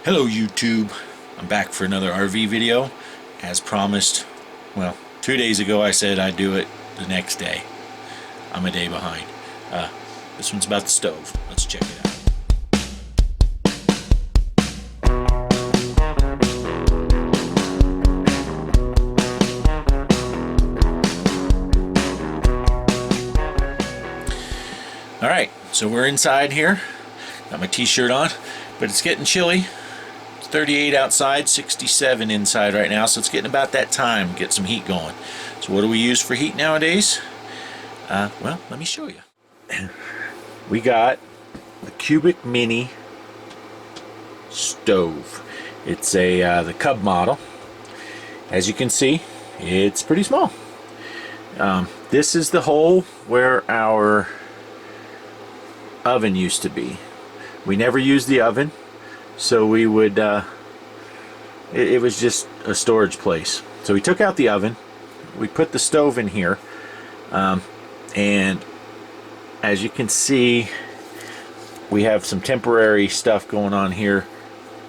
Hello YouTube, I'm back for another RV video. As promised, well, 2 days ago I said I'd do it the next day. I'm a day behind. This one's about the stove. Let's check it out. Alright, so we're inside here. Got my t-shirt on, but it's getting chilly. 38 outside, 67 inside right now, so it's getting about that time to get some heat going. So what do we use for heat nowadays? Well, let me show you. We got the Cubic Mini stove. It's the Cub model. As you can see, it's pretty small. This is the hole where our oven used to be. We never used the oven, so we would it was just a storage place. So we took out the oven, we put the stove in here, and as you can see, we have some temporary stuff going on here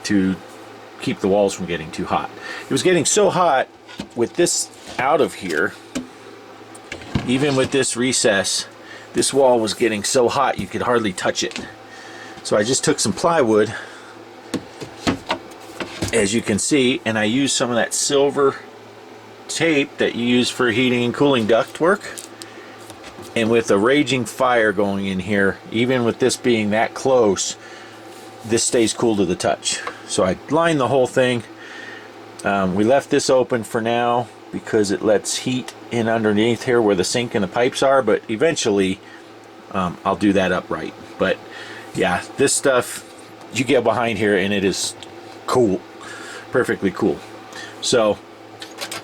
to keep the walls from getting too hot. It was getting so hot with this out of here, even with this recess, this wall was getting so hot you could hardly touch it. So I just took some plywood, as you can see, and I used some of that silver tape that you use for heating and cooling ductwork. And with a raging fire going in here, even with this being that close, this stays cool to the touch. So I lined the whole thing. We left this open for now because it lets heat in underneath here where the sink and the pipes are, but eventually I'll do that upright. But yeah, this stuff, you get behind here and it is cool, perfectly cool. So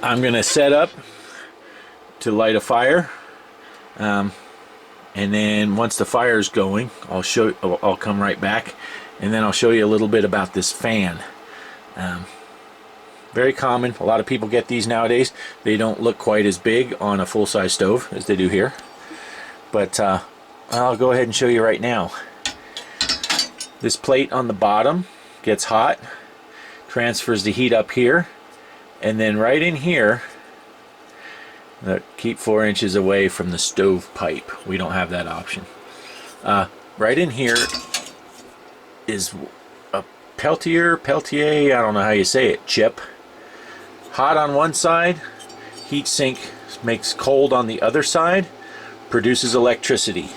I'm gonna set up to light a fire, and then once the fire's going, I'll come right back, and then I'll show you a little bit about this fan. Very common. A lot of people get these nowadays. They don't look quite as big on a full-size stove as they do here, but I'll go ahead and show you right now. This plate on the bottom gets hot, transfers the heat up here, and then right in here, keep 4 inches away from the stove pipe. We don't have that option. Right in here is a Peltier, I don't know how you say it, chip. Hot on one side, heat sink makes cold on the other side, produces electricity.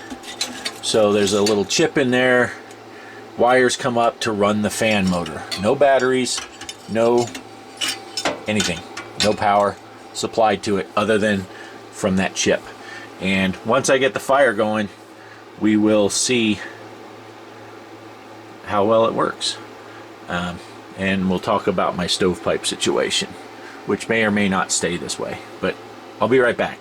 So there's a little chip in there. Wires come up to run the fan motor. No batteries, no anything, no power supplied to it other than from that chip. And once I get the fire going, we will see how well it works. And we'll talk about my stovepipe situation, which may or may not stay this way, but I'll be right back.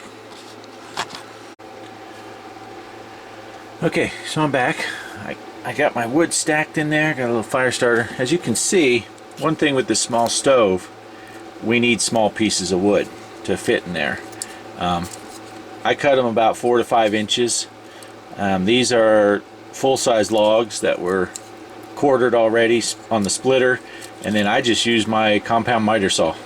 Okay, so I'm back. I got my wood stacked in there, got a little fire starter. As you can see, one thing with this small stove, we need small pieces of wood to fit in there. I cut them about 4 to 5 inches. These are full-size logs that were quartered already on the splitter, and then I just used my compound miter saw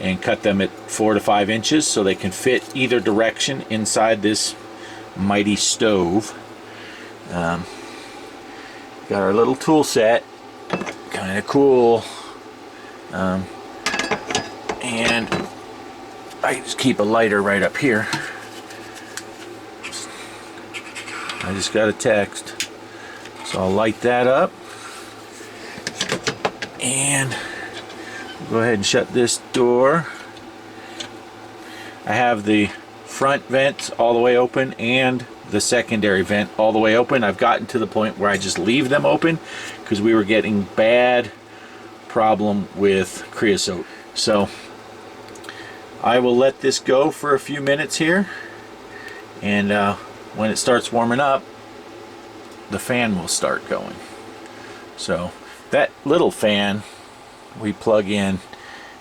and cut them at 4 to 5 inches so they can fit either direction inside this mighty stove. Got our little tool set, kind of cool, and I just keep a lighter right up here. I just got a text, so I'll light that up, and go ahead and shut this door. I have the front vent all the way open and the secondary vent all the way open. I've gotten to the point where I just leave them open because we were getting bad problem with creosote. So I will let this go for a few minutes here, and when it starts warming up, the fan will start going. So that little fan we plug in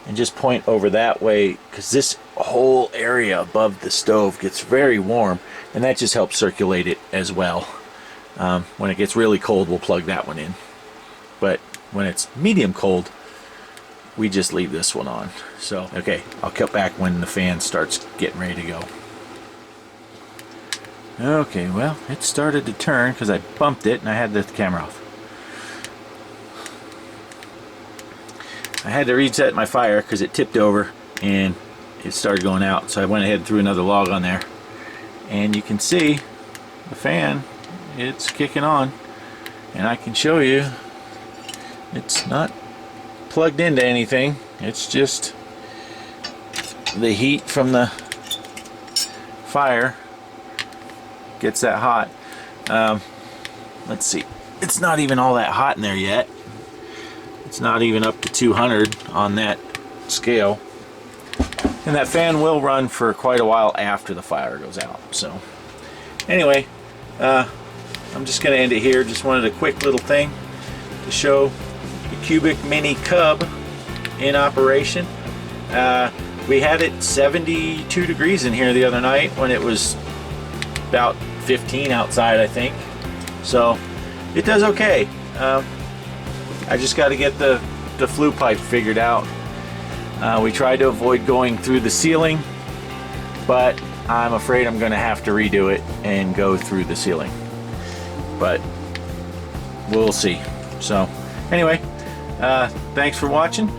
and just point over that way, because this whole area above the stove gets very warm, and that just helps circulate it as well. When it gets really cold, we'll plug that one in. But when it's medium cold, we just leave this one on. So, okay, I'll cut back when the fan starts getting ready to go. Okay, well, it started to turn because I bumped it and I had the camera off. I had to reset my fire because it tipped over and it started going out, so I went ahead and threw another log on there. And you can see the fan, it's kicking on, and I can show you it's not plugged into anything. It's just the heat from the fire gets that hot. Let's see, it's not even all that hot in there yet. It's not even up to 200 on that scale, and that fan will run for quite a while after the fire goes out. So anyway, I'm just going to end it here. Just wanted a quick little thing to show the Cubic Mini Cub in operation. We had it 72 degrees in here the other night when it was about 15 outside, I think. So it does okay. I just got to get the flue pipe figured out. We tried to avoid going through the ceiling, but I'm afraid I'm going to have to redo it and go through the ceiling. But we'll see. So anyway, thanks for watching.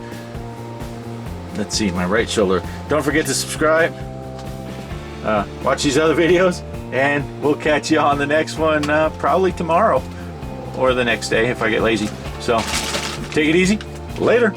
Let's see, my right shoulder. Don't forget to subscribe. Watch these other videos, and we'll catch you on the next one, probably tomorrow or the next day if I get lazy. So take it easy. Later.